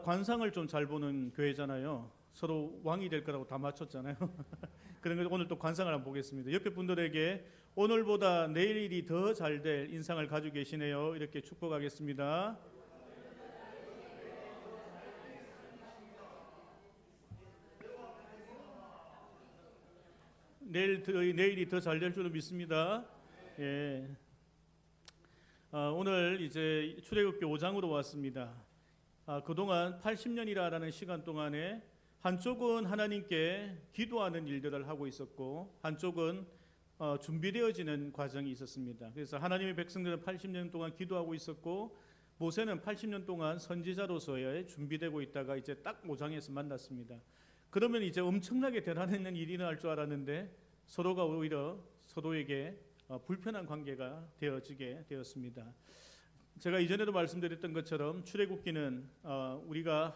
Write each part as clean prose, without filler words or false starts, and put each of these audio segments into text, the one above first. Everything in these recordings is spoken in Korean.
관상을 좀 잘 보는 교회잖아요. 서로 왕이 될 거라고 다 맞췄잖아요. 그런 걸 오늘 또 관상을 한번 보겠습니다. 옆에 분들에게 오늘보다 내일이 더 잘 될 인상을 가지고 계시네요. 이렇게 축복하겠습니다. 내일이 더 잘 될 줄로 믿습니다. 예. 오늘 이제 출애굽기 5장으로 왔습니다. 그동안 80년이라는 시간 동안에 한쪽은 하나님께 기도하는 일들을 하고 있었고 한쪽은 준비되어지는 과정이 있었습니다. 그래서 하나님의 백성들은 80년 동안 기도하고 있었고 모세는 80년 동안 선지자로서의 준비되고 있다가 이제 딱 5장에서 만났습니다. 그러면 이제 엄청나게 대단한 일이 일어날 줄 알았는데 서로가 오히려 서로에게 불편한 관계가 되어지게 되었습니다. 제가 이전에도 말씀드렸던 것처럼 출애굽기는 우리가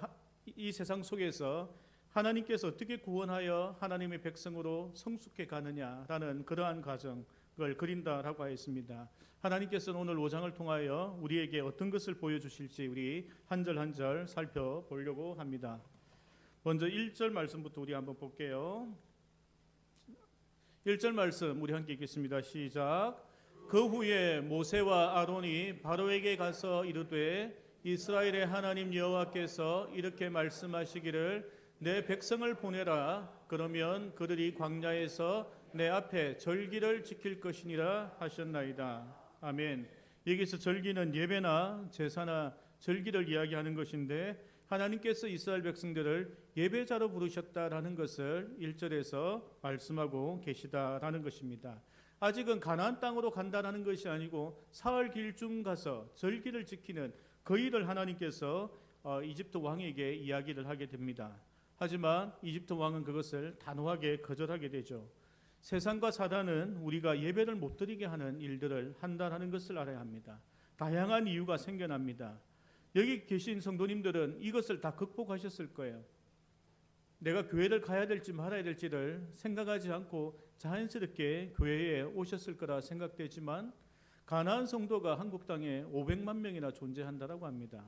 이 세상 속에서 하나님께서 어떻게 구원하여 하나님의 백성으로 성숙해 가느냐라는 그러한 과정을 그린다라고 하였습니다. 하나님께서는 오늘 5장을 통하여 우리에게 어떤 것을 보여주실지 우리 한 절 한 절 살펴보려고 합니다. 먼저 1절 말씀부터 우리 한번 볼게요. 1절 말씀 우리 함께 읽겠습니다. 시작. 그 후에 모세와 아론이 바로에게 가서 이르되 이스라엘의 하나님 여호와께서 이렇게 말씀하시기를 내 백성을 보내라. 그러면 그들이 광야에서 내 앞에 절기를 지킬 것이니라 하셨나이다. 아멘. 여기서 절기는 예배나 제사나 절기를 이야기하는 것인데 하나님께서 이스라엘 백성들을 예배자로 부르셨다라는 것을 1절에서 말씀하고 계시다라는 것입니다. 아직은 가나안 땅으로 간다라는 것이 아니고 사흘 길쯤 가서 절기를 지키는 그 일을 하나님께서 이집트 왕에게 이야기를 하게 됩니다. 하지만 이집트 왕은 그것을 단호하게 거절하게 되죠. 세상과 사단은 우리가 예배를 못 드리게 하는 일들을 한다는 것을 알아야 합니다. 다양한 이유가 생겨납니다. 여기 계신 성도님들은 이것을 다 극복하셨을 거예요. 내가 교회를 가야 될지 말아야 될지를 생각하지 않고 자연스럽게 교회에 오셨을 거라 생각되지만 가나안 성도가 한국 땅에 500만 명이나 존재한다라고 합니다.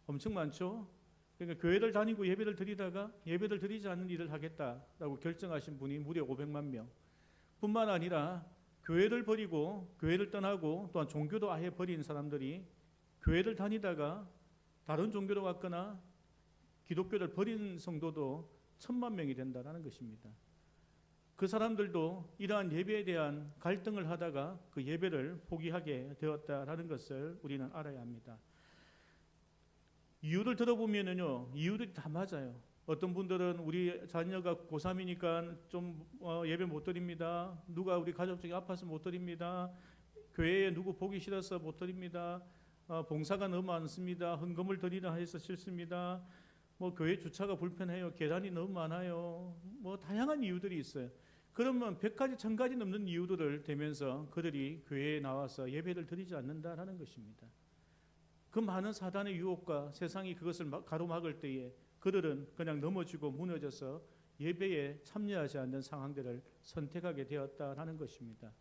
엄청 많죠? 그러니까 교회를 다니고 예배를 드리다가 예배를 드리지 않는 일을 하겠다라고 결정하신 분이 무려 500만 명. 뿐만 아니라 교회를 버리고 교회를 떠나고 또한 종교도 아예 버린 사람들이 교회를 다니다가 다른 종교로 갔거나 기독교를 버린 성도도 1000만 명이 된다는 것입니다. 그 사람들도 이러한 예배에 대한 갈등을 하다가 그 예배를 포기하게 되었다는 것을 우리는 알아야 합니다. 이유를 들어보면요, 이유들이 다 맞아요. 어떤 분들은 우리 자녀가 고3이니까 좀 예배 못 드립니다. 누가 우리 가족 중에 아파서 못 드립니다. 교회에 누구 보기 싫어서 못 드립니다. 봉사가 너무 많습니다. 헌금을 드리라 해서 싫습니다. 교회 주차가 불편해요. 계단이 너무 많아요. 다양한 이유들이 있어요. 그러면 100가지 1000가지 넘는 이유들을 대면서 그들이 교회에 나와서 예배를 드리지 않는다라는 것입니다. 그 많은 사단의 유혹과 세상이 그것을 가로막을 때에 그들은 그냥 넘어지고 무너져서 예배에 참여하지 않는 상황들을 선택하게 되었다라는 것입니다.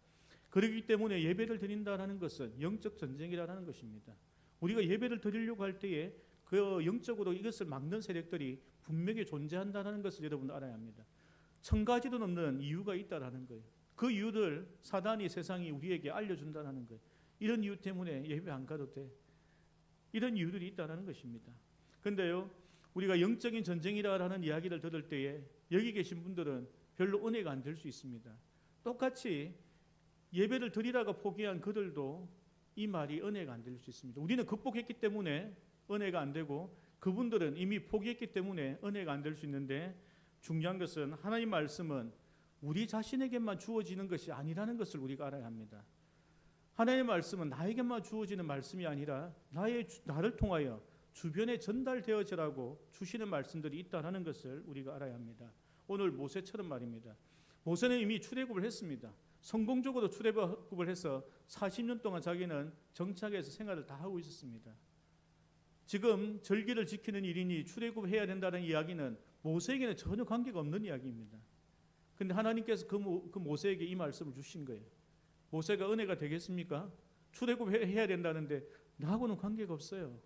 그렇기 때문에 예배를 드린다는 것은 영적 전쟁이라는 것입니다. 우리가 예배를 드리려고 할 때에 그 영적으로 이것을 막는 세력들이 분명히 존재한다는 것을 여러분 알아야 합니다. 1000가지도 넘는 이유가 있다라는 거예요. 그 이유들 사단이 세상이 우리에게 알려준다는 거예요. 이런 이유 때문에 예배 안 가도 돼. 이런 이유들이 있다는 것입니다. 그런데요, 우리가 영적인 전쟁이라는 이야기를 들을 때에 여기 계신 분들은 별로 은혜가 안 될 수 있습니다. 똑같이 예배를 드리다가 포기한 그들도 이 말이 은혜가 안 될 수 있습니다. 우리는 극복했기 때문에 은혜가 안 되고 그분들은 이미 포기했기 때문에 은혜가 안 될 수 있는데 중요한 것은 하나님 말씀은 우리 자신에게만 주어지는 것이 아니라는 것을 우리가 알아야 합니다. 하나님의 말씀은 나에게만 주어지는 말씀이 아니라 나를 통하여 주변에 전달되어지라고 주시는 말씀들이 있다는 것을 우리가 알아야 합니다. 오늘 모세처럼 말입니다. 모세는 이미 출애굽을 했습니다. 성공적으로 출애굽을 해서 40년 동안 자기는 정착해서 생활을 다 하고 있었습니다. 지금 절기를 지키는 일이니 출애굽해야 된다는 이야기는 모세에게는 전혀 관계가 없는 이야기입니다. 그런데 하나님께서 그 모세에게 이 말씀을 주신 거예요. 모세가 은혜가 되겠습니까? 출애굽해야 된다는데 나하고는 관계가 없어요.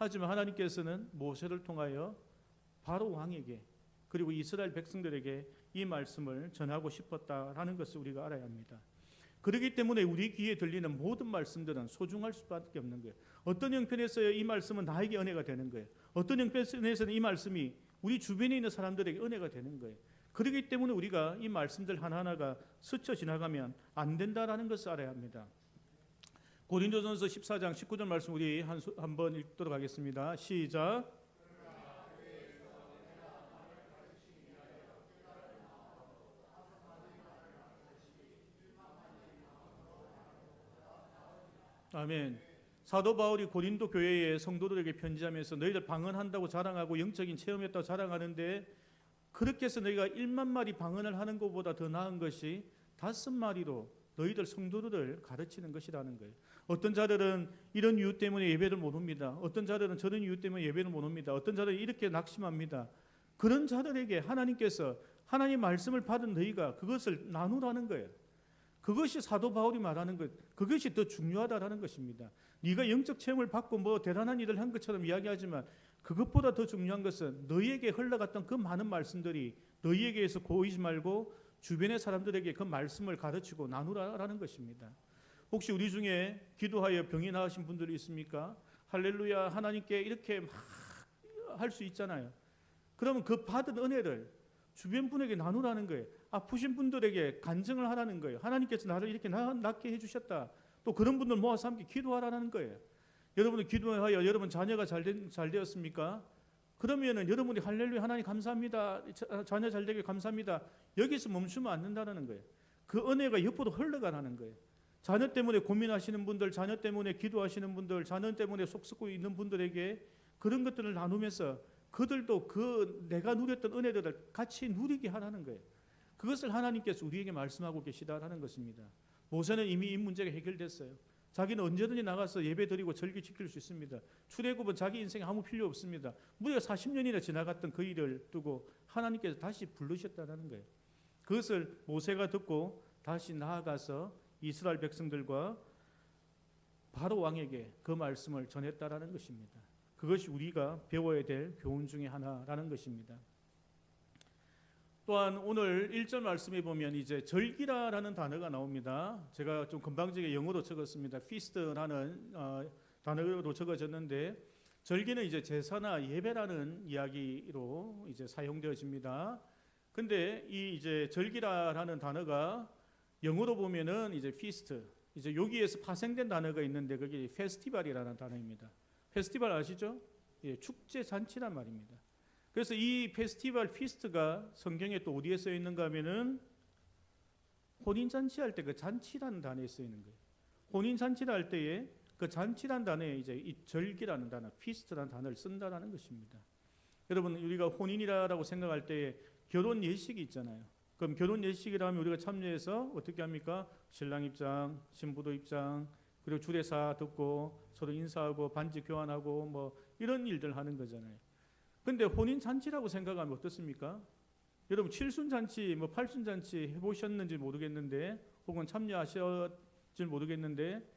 하지만 하나님께서는 모세를 통하여 바로 왕에게 그리고 이스라엘 백성들에게 이 말씀을 전하고 싶었다라는 것을 우리가 알아야 합니다. 그렇기 때문에 우리 귀에 들리는 모든 말씀들은 소중할 수밖에 없는 거예요. 어떤 형편에서 이 말씀은 나에게 은혜가 되는 거예요. 어떤 형편에서는 이 말씀이 우리 주변에 있는 사람들에게 은혜가 되는 거예요. 그렇기 때문에 우리가 이 말씀들 하나하나가 스쳐 지나가면 안 된다라는 것을 알아야 합니다. 고린도전서 14장 19절 말씀 우리 한번 읽도록 하겠습니다. 시작. 아멘. 사도 바울이 고린도 교회의 성도들에게 편지하면서 너희들 방언한다고 자랑하고 영적인 체험했다고 자랑하는데 그렇게 해서 너희가 1만 마리 방언을 하는 것보다 더 나은 것이 5마리로 너희들 성도들을 가르치는 것이라는 거예요. 어떤 자들은 이런 이유 때문에 예배를 못 옵니다. 어떤 자들은 저런 이유 때문에 예배를 못 옵니다. 어떤 자들은 이렇게 낙심합니다. 그런 자들에게 하나님께서 하나님 말씀을 받은 너희가 그것을 나누라는 거예요. 그것이 사도 바울이 말하는 것, 그것이 더 중요하다라는 것입니다. 네가 영적 체험을 받고 뭐 대단한 일을 한 것처럼 이야기하지만 그것보다 더 중요한 것은 너희에게 흘러갔던 그 많은 말씀들이 너희에게서 고이지 말고 주변의 사람들에게 그 말씀을 가르치고 나누라라는 것입니다. 혹시 우리 중에 기도하여 병이 나으신 분들이 있습니까? 할렐루야 하나님께 이렇게 막 할 수 있잖아요. 그러면 그 받은 은혜를 주변 분에게 나누라는 거예요. 아프신 분들에게 간증을 하라는 거예요. 하나님께서 나를 이렇게 낫게 해주셨다. 또 그런 분들 모아서 함께 기도하라는 거예요. 여러분은 기도하여 여러분 자녀가 잘 되었습니까? 그러면은 여러분이 할렐루야 하나님 감사합니다. 자녀 잘 되게 감사합니다. 여기서 멈추면 안 된다는 거예요. 그 은혜가 옆으로 흘러가라는 거예요. 자녀 때문에 고민하시는 분들, 자녀 때문에 기도하시는 분들, 자녀 때문에 속 썩고 있는 분들에게 그런 것들을 나누면서 그들도 그 내가 누렸던 은혜들을 같이 누리게 하라는 거예요. 그것을 하나님께서 우리에게 말씀하고 계시다라는 것입니다. 모세는 이미 이 문제가 해결됐어요. 자기는 언제든지 나가서 예배 드리고 절기 지킬 수 있습니다. 출애굽은 자기 인생에 아무 필요 없습니다. 무려 40년이나 지나갔던 그 일을 두고 하나님께서 다시 부르셨다는 거예요. 그것을 모세가 듣고 다시 나아가서 이스라엘 백성들과 바로 왕에게 그 말씀을 전했다라는 것입니다. 그것이 우리가 배워야 될 교훈 중에 하나라는 것입니다. 또한 오늘 1절 말씀에 보면 이제 절기라라는 단어가 나옵니다. 제가 좀 건방지게 영어로 적었습니다. feast라는 단어로 적어졌는데 절기는 이제 제사나 예배라는 이야기로 이제 사용되어집니다. 근데 이 이제 절기라라는 단어가 영어로 보면은 이제 feast, 이제 여기에서 파생된 단어가 있는데 그게 페스티벌이라는 단어입니다. 페스티벌 아시죠? 예, 축제 잔치란 말입니다. 그래서 이 페스티벌 피스트가 성경에 또 어디에 써 있는가 하면은 혼인 잔치할 때 그 잔치라는 단어에 써 있는 거예요. 혼인 잔치를 할 때에 그 잔치라는 단어에 이제 이 절기라는 단어, 피스트라는 단어를 쓴다라는 것입니다. 여러분 우리가 혼인이라고 생각할 때에 결혼 예식이 있잖아요. 그럼 결혼 예식이라면 우리가 참여해서 어떻게 합니까? 신랑 입장, 신부도 입장, 그리고 주례사 듣고 서로 인사하고 반지 교환하고 뭐 이런 일들 하는 거잖아요. 근데 혼인 잔치라고 생각하면 어떻습니까? 여러분 칠순 잔치, 뭐 팔순 잔치 해보셨는지 모르겠는데, 혹은 참여하셨는지 모르겠는데,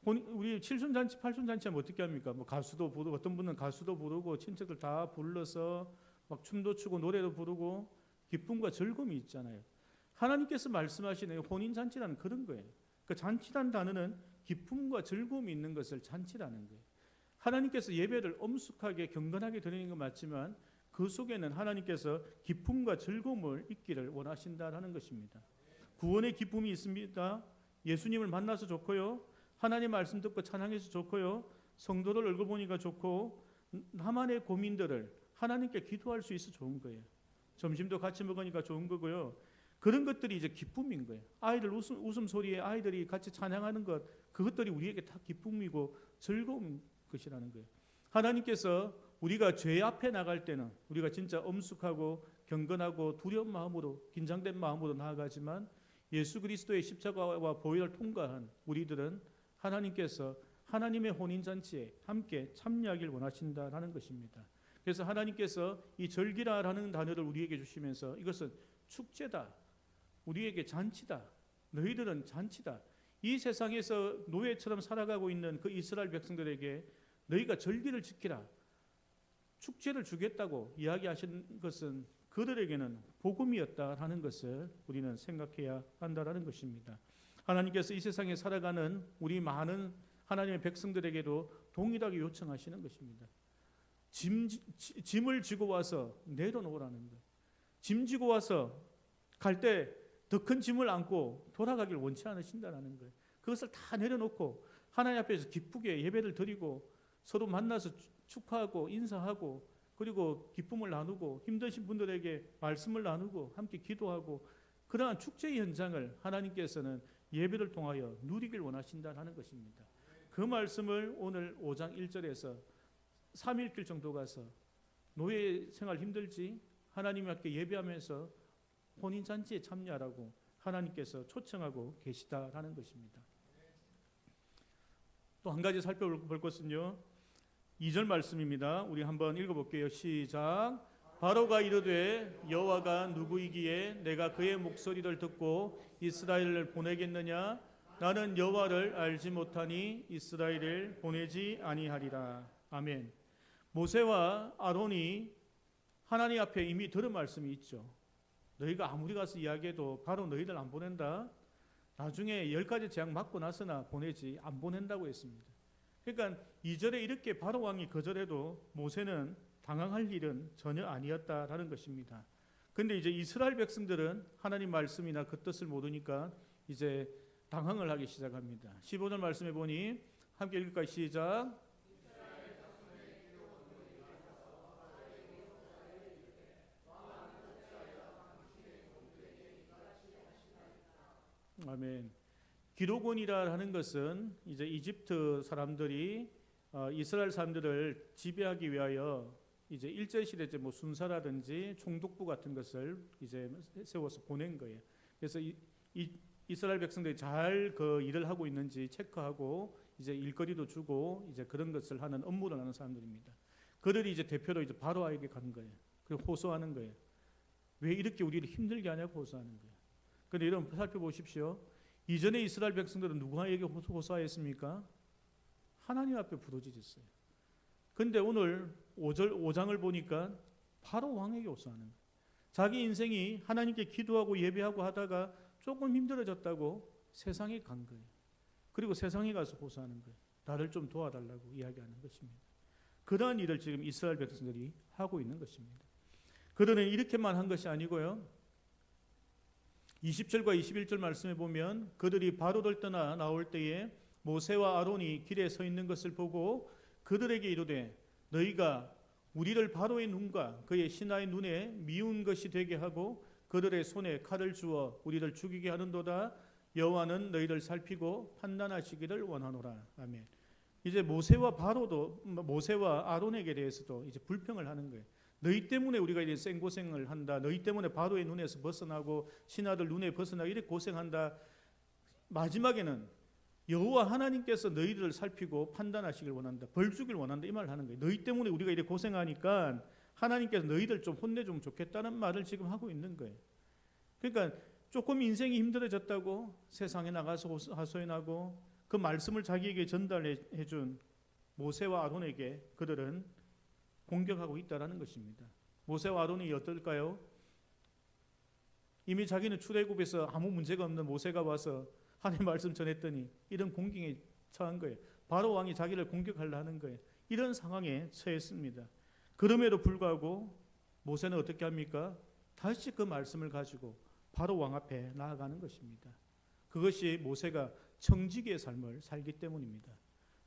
우리 칠순 잔치, 팔순 잔치 하면 어떻게 합니까? 뭐 가수도 부르고, 어떤 분은 가수도 부르고, 친척들 다 불러서 막 춤도 추고 노래도 부르고 기쁨과 즐거움이 있잖아요. 하나님께서 말씀하시는 혼인 잔치라는 그런 거예요. 그 잔치라는 단어는 기쁨과 즐거움이 있는 것을 잔치라는 거예요. 하나님께서 예배를 엄숙하게 경건하게 드리는 건 맞지만 그 속에는 하나님께서 기쁨과 즐거움을 있기를 원하신다라는 것입니다. 구원의 기쁨이 있습니다. 예수님을 만나서 좋고요. 하나님 말씀 듣고 찬양해서 좋고요. 성도들 얼굴 보니까 좋고 나만의 고민들을 하나님께 기도할 수 있어 좋은 거예요. 점심도 같이 먹으니까 좋은 거고요. 그런 것들이 이제 기쁨인 거예요. 아이들 웃음소리에 아이들이 같이 찬양하는 것, 그것들이 우리에게 다 기쁨이고 즐거운 것이라는 거예요. 하나님께서 우리가 죄 앞에 나갈 때는 우리가 진짜 엄숙하고 경건하고 두려운 마음으로, 긴장된 마음으로 나아가지만 예수 그리스도의 십자가와 보혈을 통과한 우리들은 하나님께서 하나님의 혼인잔치에 함께 참여하길 원하신다라는 것입니다. 그래서 하나님께서 이 절기라라는 단어를 우리에게 주시면서 이것은 축제다, 우리에게 잔치다, 너희들은 잔치다. 이 세상에서 노예처럼 살아가고 있는 그 이스라엘 백성들에게 너희가 절기를 지키라, 축제를 주겠다고 이야기하신 것은 그들에게는 복음이었다라는 것을 우리는 생각해야 한다라는 것입니다. 하나님께서 이 세상에 살아가는 우리 많은 하나님의 백성들에게도 동일하게 요청하시는 것입니다. 짐을 지고 와서 내려놓으라는 것. 짐 지고 와서 갈 때 더 큰 짐을 안고 돌아가길 원치 않으신다라는 거예요. 그것을 다 내려놓고 하나님 앞에서 기쁘게 예배를 드리고 서로 만나서 축하하고 인사하고 그리고 기쁨을 나누고 힘드신 분들에게 말씀을 나누고 함께 기도하고 그러한 축제 현장을 하나님께서는 예배를 통하여 누리길 원하신다는 것입니다. 그 말씀을 오늘 5장 1절에서 3일길 정도 가서 노예 생활 힘들지 하나님 앞에 예배하면서 혼인잔치에 참여하라고 하나님께서 초청하고 계시다라는 것입니다. 또 한 가지 살펴볼 것은요. 2절 말씀입니다. 우리 한번 읽어볼게요. 시작. 바로가 이르되 여호와가 누구이기에 내가 그의 목소리를 듣고 이스라엘을 보내겠느냐? 나는 여호와를 알지 못하니 이스라엘을 보내지 아니하리라. 아멘. 모세와 아론이 하나님 앞에 이미 들은 말씀이 있죠. 너희가 아무리 가서 이야기해도 바로 너희들 안 보낸다. 나중에 10가지 재앙 맞고 나서나 보내지 안 보낸다고 했습니다. 그러니까 2절에 이렇게 바로 왕이 거절해도 모세는 당황할 일은 전혀 아니었다라는 것입니다. 그런데 이제 이스라엘 백성들은 하나님 말씀이나 그 뜻을 모르니까 이제 당황을 하기 시작합니다. 15절 말씀해 보니 함께 읽을까요? 시작. 아멘. 기록원이라 하는 것은 이제 이집트 사람들이 이스라엘 사람들을 지배하기 위하여 이제 일제시대 이제 뭐 순사라든지 총독부 같은 것을 이제 세워서 보낸 거예요. 그래서 이스라엘 백성들이 잘 그 일을 하고 있는지 체크하고 이제 일거리도 주고 이제 그런 것을 하는 업무를 하는 사람들입니다. 그들이 이제 대표로 이제 바로에게 간 거예요. 그리고 호소하는 거예요. 왜 이렇게 우리를 힘들게 하냐고 호소하는 거예요. 그런데 여러분 살펴보십시오. 이전에 이스라엘 백성들은 누구에게 호소하였습니까? 하나님 앞에 부르짖었어요. 그런데 오늘 5장을 보니까 바로 왕에게 호소하는 거예요. 자기 인생이 하나님께 기도하고 예배하고 하다가 조금 힘들어졌다고 세상에 간 거예요. 그리고 세상에 가서 호소하는 거예요. 나를 좀 도와달라고 이야기하는 것입니다. 그러한 일을 지금 이스라엘 백성들이 하고 있는 것입니다. 그들은 이렇게만 한 것이 아니고요. 20절과 21절 말씀에 보면 그들이 바로를 떠나 나올 때에 모세와 아론이 길에 서 있는 것을 보고 그들에게 이르되 너희가 우리를 바로의 눈과 그의 신하의 눈에 미운 것이 되게 하고 그들의 손에 칼을 주어 우리를 죽이게 하는도다. 여호와는 너희를 살피고 판단하시기를 원하노라. 아멘. 이제 모세와 아론에게 대해서도 이제 불평을 하는 거예요. 너희 때문에 우리가 이제 생고생을 한다. 너희 때문에 바로의 눈에서 벗어나고 신하들 눈에 벗어나고 이렇게 고생한다. 마지막에는 여호와 하나님께서 너희들을 살피고 판단하시길 원한다. 벌 주길 원한다. 이 말을 하는 거예요. 너희 때문에 우리가 이렇게 고생하니까 하나님께서 너희들 좀 혼내주면 좋겠다는 말을 지금 하고 있는 거예요. 그러니까 조금 인생이 힘들어졌다고 세상에 나가서 하소연하고 그 말씀을 자기에게 전달해 준 모세와 아론에게 그들은 공격하고 있다라는 것입니다. 모세와 아론이 어떨까요? 이미 자기는 출애굽에서 아무 문제가 없는 모세가 와서 하나님 말씀 전했더니 이런 공경에 처한 거예요. 바로 왕이 자기를 공격하려 하는 거예요. 이런 상황에 처했습니다. 그럼에도 불구하고 모세는 어떻게 합니까? 다시 그 말씀을 가지고 바로 왕 앞에 나아가는 것입니다. 그것이 모세가 청지기의 삶을 살기 때문입니다.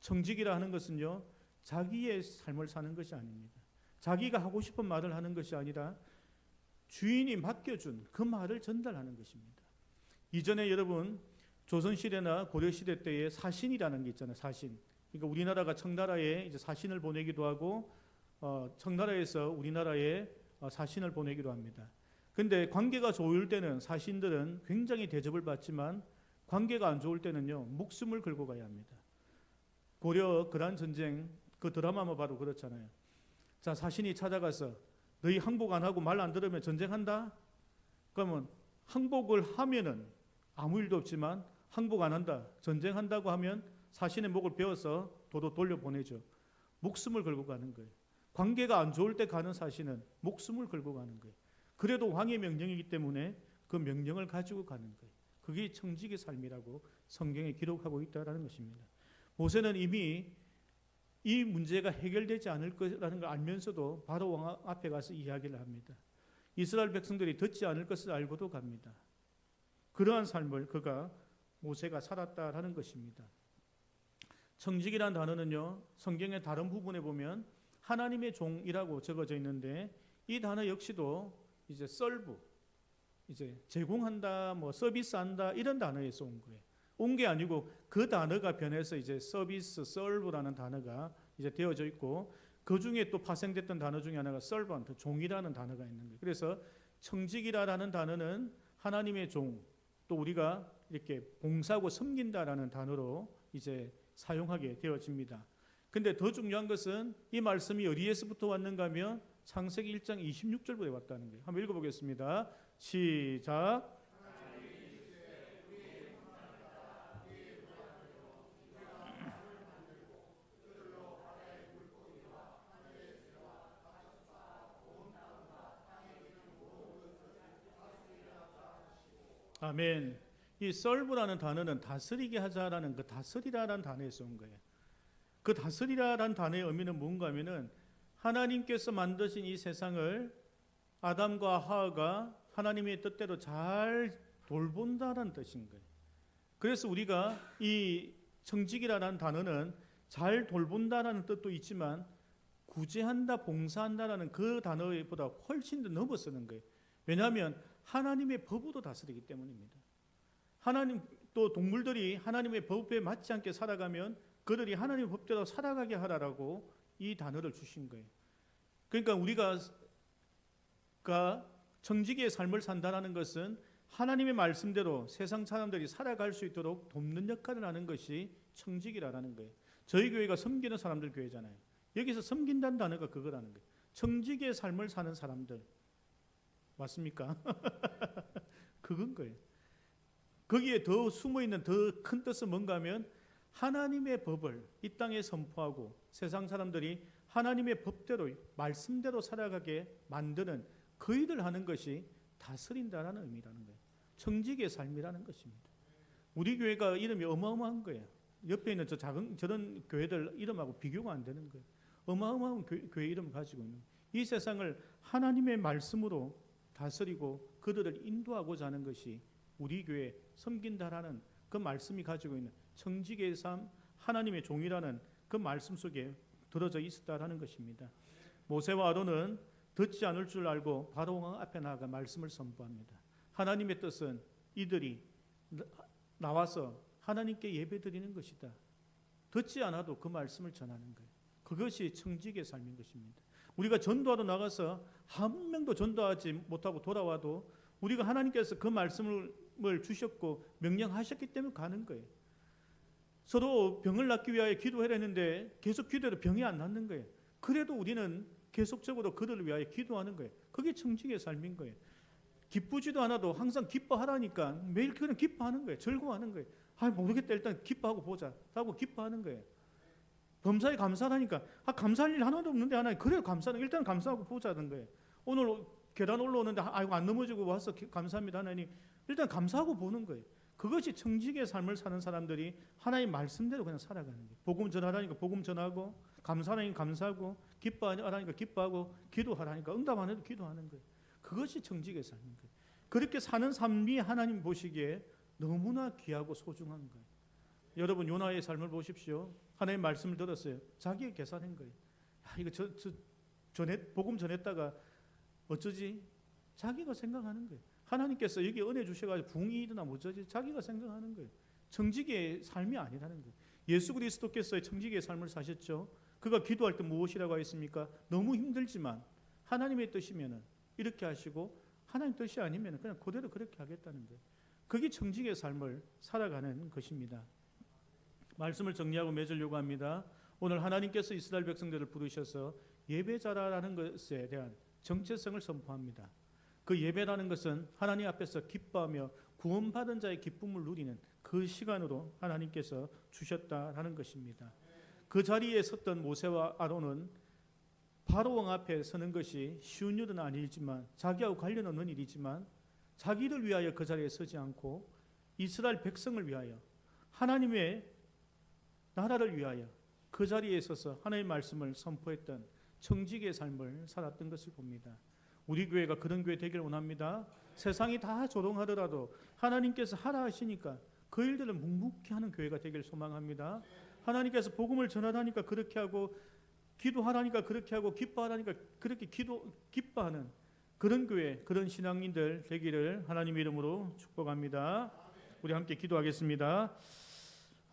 청지기라 하는 것은요, 자기의 삶을 사는 것이 아닙니다. 자기가 하고 싶은 말을 하는 것이 아니라 주인이 맡겨준 그 말을 전달하는 것입니다. 이전에 여러분 조선시대나 고려시대 때에 사신이라는 게 있잖아요. 사신. 그러니까 우리나라가 청나라에 이제 사신을 보내기도 하고 청나라에서 우리나라에 사신을 보내기도 합니다. 근데 관계가 좋을 때는 사신들은 굉장히 대접을 받지만 관계가 안 좋을 때는요, 목숨을 걸고 가야 합니다. 고려 그란 전쟁 그 드라마만 봐도 그렇잖아요. 자, 사신이 찾아가서 너희 항복 안 하고 말 안 들으면 전쟁한다? 그러면 항복을 하면은 아무 일도 없지만 항복 안 한다, 전쟁한다고 하면 사신의 목을 베어서 도로 돌려보내죠. 목숨을 걸고 가는 거예요. 관계가 안 좋을 때 가는 사신은 목숨을 걸고 가는 거예요. 그래도 왕의 명령이기 때문에 그 명령을 가지고 가는 거예요. 그게 청직의 삶이라고 성경에 기록하고 있다는 것입니다. 모세는 이미 이 문제가 해결되지 않을 거라는 걸 알면서도 바로 왕 앞에 가서 이야기를 합니다. 이스라엘 백성들이 듣지 않을 것을 알고도 갑니다. 그러한 삶을 모세가 살았다라는 것입니다. 청직이라는 단어는요, 성경의 다른 부분에 보면 하나님의 종이라고 적어져 있는데, 이 단어 역시도 이제 serve, 이제 제공한다, 서비스한다 이런 단어에서 온 거예요. 온 게 아니고 그 단어가 변해서 이제 서비스, serve라는 단어가 이제 되어져 있고, 그 중에 또 파생됐던 단어 중에 하나가 servant, 종이라는 단어가 있는 거예요. 그래서 청직이라는 단어는 하나님의 종, 또 우리가 이렇게 봉사하고 섬긴다라는 단어로 이제 사용하게 되어집니다. 근데 더 중요한 것은 이 말씀이 어디에서부터 왔는가 하면 창세기 1장 26절부터 왔다는 거예요. 한번 읽어보겠습니다. 시작. 아멘. 이 serve라는 단어는 다스리게 하자라는 그 다스리라라는 단어에서 온 거예요. 그 다스리라라는 단어의 의미는 뭔가 하면은 하나님께서 만드신 이 세상을 아담과 하와가 하나님의 뜻대로 잘 돌본다라는 뜻인 거예요. 그래서 우리가 이 청직이라는 단어는 잘 돌본다라는 뜻도 있지만 구제한다, 봉사한다라는 그 단어보다 훨씬 더 넘어 쓰는 거예요. 왜냐하면 하나님의 법으로 다스리기 때문입니다. 하나님, 또 동물들이 하나님의 법에 맞지 않게 살아가면 그들이 하나님의 법대로 살아가게 하라라고 이 단어를 주신 거예요. 그러니까 우리가 청지기의 삶을 산다는 것은 하나님의 말씀대로 세상 사람들이 살아갈 수 있도록 돕는 역할을 하는 것이 청지기라는 거예요. 저희 교회가 섬기는 사람들 교회잖아요. 여기서 섬긴다는 단어가 그거라는 거예요. 청지기의 삶을 사는 사람들 맞습니까? 그건 거예요. 거기에 더 숨어있는 더 큰 뜻은 뭔가 하면 하나님의 법을 이 땅에 선포하고 세상 사람들이 하나님의 법대로 말씀대로 살아가게 만드는 그 일을 하는 것이 다스린다라는 의미라는 거예요. 청지기의 삶이라는 것입니다. 우리 교회가 이름이 어마어마한 거예요. 옆에 있는 저런 교회들 이름하고 비교가 안 되는 거예요. 어마어마한 교회 이름을 가지고 있는 이 세상을 하나님의 말씀으로 다스리고 그들을 인도하고자 하는 것이 우리 교회 섬긴다라는 그 말씀이 가지고 있는 청지기의 삶, 하나님의 종이라는 그 말씀 속에 들어져 있었다라는 것입니다. 모세와 아론은 듣지 않을 줄 알고 바로 왕 앞에 나아가 말씀을 선포합니다. 하나님의 뜻은 이들이 나와서 하나님께 예배드리는 것이다. 듣지 않아도 그 말씀을 전하는 거예요. 그것이 청지기의 삶인 것입니다. 우리가 전도하러 나가서 한 명도 전도하지 못하고 돌아와도 우리가 하나님께서 그 말씀을 주셨고 명령하셨기 때문에 가는 거예요. 서로 병을 낫기 위하여 기도해라 했는데 계속 기도해도 병이 안 낫는 거예요. 그래도 우리는 계속적으로 그들을 위하여 기도하는 거예요. 그게 청지기의 삶인 거예요. 기쁘지도 않아도 항상 기뻐하라니까 매일 그냥 기뻐하는 거예요. 즐거워하는 거예요. 모르겠다, 일단 기뻐하고 보자 하고 기뻐하는 거예요. 범사에 감사하니까 감사할 일 하나도 없는데 하나님 그래요, 감사는 일단 감사하고 보자는 거예요. 오늘 계단 올라오는데 안 넘어지고 와서 감사합니다 하나님, 일단 감사하고 보는 거예요. 그것이 청지기의 삶을 사는 사람들이 하나님 말씀대로 그냥 살아가는 거예요. 복음 전하라니까 복음 전하고, 감사하니까 감사하고, 기뻐하라니까 기뻐하고, 기도하라니까 응답 안 해도 기도하는 거예요. 그것이 청지기의 삶인 거예요. 그렇게 사는 삶이 하나님 보시기에 너무나 귀하고 소중한 거예요. 여러분 요나의 삶을 보십시오. 하나님 말씀을 들었어요. 자기가 계산한 거예요. 이거 복음 전했다가 어쩌지? 자기가 생각하는 거예요. 하나님께서 여기 은혜 주셔가지고 붕이 일어나 어쩌지? 자기가 생각하는 거예요. 청지기의 삶이 아니라는 거예요. 예수 그리스도께서 청지기의 삶을 사셨죠. 그가 기도할 때 무엇이라고 했습니까? 너무 힘들지만 하나님의 뜻이면은 이렇게 하시고, 하나님 뜻이 아니면 그냥 그대로 그렇게 하겠다는 거예요. 그게 청지기의 삶을 살아가는 것입니다. 말씀을 정리하고 맺으려고 합니다. 오늘 하나님께서 이스라엘 백성들을 부르셔서 예배자라는 것에 대한 정체성을 선포합니다. 그 예배라는 것은 하나님 앞에서 기뻐하며 구원받은 자의 기쁨을 누리는 그 시간으로 하나님께서 주셨다라는 것입니다. 그 자리에 섰던 모세와 아론은 바로 왕 앞에 서는 것이 쉬운 일은 아니지만, 자기하고 관련 없는 일이지만 자기를 위하여 그 자리에 서지 않고 이스라엘 백성을 위하여, 하나님의 나라를 위하여 그 자리에 서서 하나님의 말씀을 선포했던 청지기의 삶을 살았던 것을 봅니다. 우리 교회가 그런 교회 되길 원합니다. 세상이 다 조롱하더라도 하나님께서 하라 하시니까 그 일들을 묵묵히 하는 교회가 되길 소망합니다. 하나님께서 복음을 전하라니까 그렇게 하고, 기도하라니까 그렇게 하고, 기뻐하라니까 그렇게 기뻐하는 그런 교회, 그런 신앙인들 되기를 하나님의 이름으로 축복합니다. 우리 함께 기도하겠습니다.